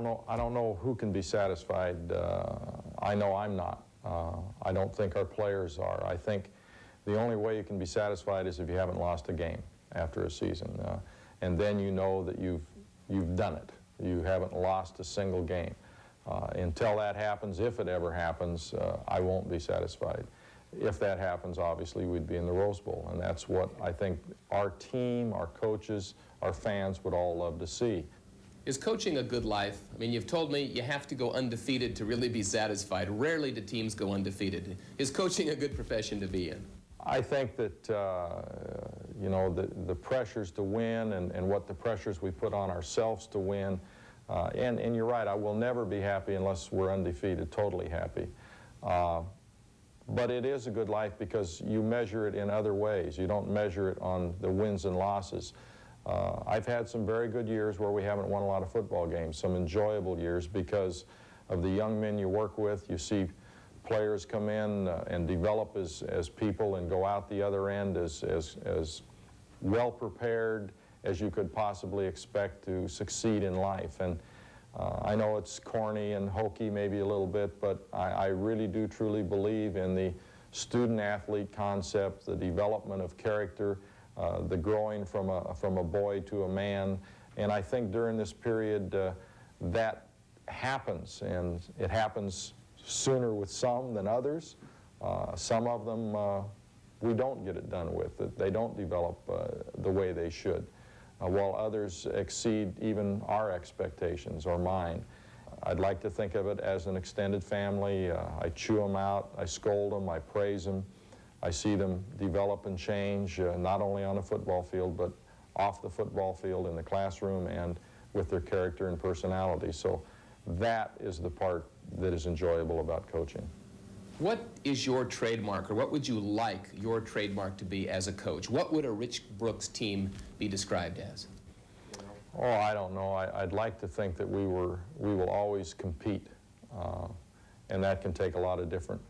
I don't know who can be satisfied. I know I'm not. I don't think our players are. I think the only way you can be satisfied is if you haven't lost a game after a season. And then you know that you've done it. You haven't lost a single game. Until that happens, if it ever happens, I won't be satisfied. If that happens, obviously, we'd be in the Rose Bowl, and that's what I think our team, our coaches, our fans would all love to see. Is coaching a good life? I mean, you've told me you have to go undefeated to really be satisfied. Rarely do teams go undefeated. Is coaching a good profession to be in? I think that, you know, the pressures to win and what the pressures we put on ourselves to win, and you're right, I will never be happy unless we're undefeated, totally happy. But it is a good life because you measure it in other ways. You don't measure it on the wins and losses. I've had some very good years where we haven't won a lot of football games, some enjoyable years because of the young men you work with. You see players come in and develop as people and go out the other end as well prepared as you could possibly expect to succeed in life. And I know it's corny and hokey maybe a little bit, but I really do truly believe in the student-athlete concept, the development of character, the growing from a boy to a man. And I think during this period that happens, and it happens sooner with some than others. Some of them we don't get it done with. They don't develop the way they should, while others exceed even our expectations or mine. I'd like to think of it as an extended family. I chew them out, I scold them, I praise them. I see them develop and change, not only on the football field, but off the football field, in the classroom, and with their character and personality. So that is the part that is enjoyable about coaching. What is your trademark, or what would you like your trademark to be as a coach? What would a Rich Brooks team be described as? Oh, I don't know. I'd like to think that we will always compete, and that can take a lot of different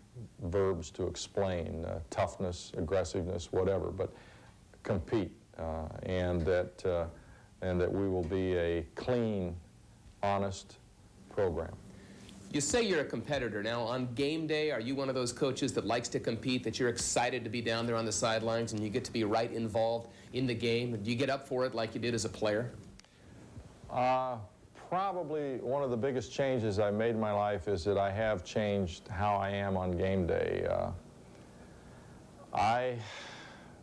verbs to explain, toughness, aggressiveness, whatever, but compete, and that we will be a clean, honest program. You say you're a competitor. Now, on game day, are you one of those coaches that likes to compete, that you're excited to be down there on the sidelines and you get to be right involved in the game? Do you get up for it like you did as a player? Probably one of the biggest changes I made in my life is that I have changed how I am on game day. I,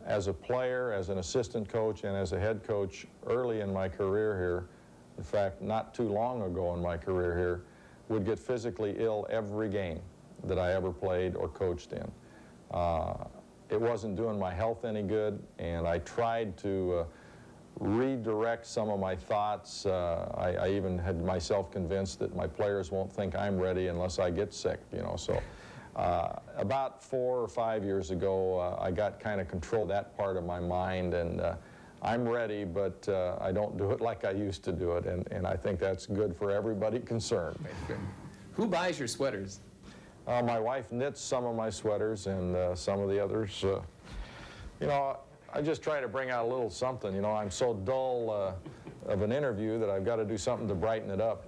as a player, as an assistant coach, and as a head coach early in my career here, in fact, not too long ago in my career here, would get physically ill every game that I ever played or coached in. It wasn't doing my health any good, and I tried to redirect some of my thoughts. I even had myself convinced that my players won't think I'm ready unless I get sick, you know. So about 4 or 5 years ago, I got kind of control of that part of my mind, and I'm ready, but I don't do it like I used to do it, and I think that's good for everybody concerned. Who buys your sweaters? My wife knits some of my sweaters, and some of the others, you know, I just try to bring out a little something. You know, I'm so dull of an interview that I've got to do something to brighten it up.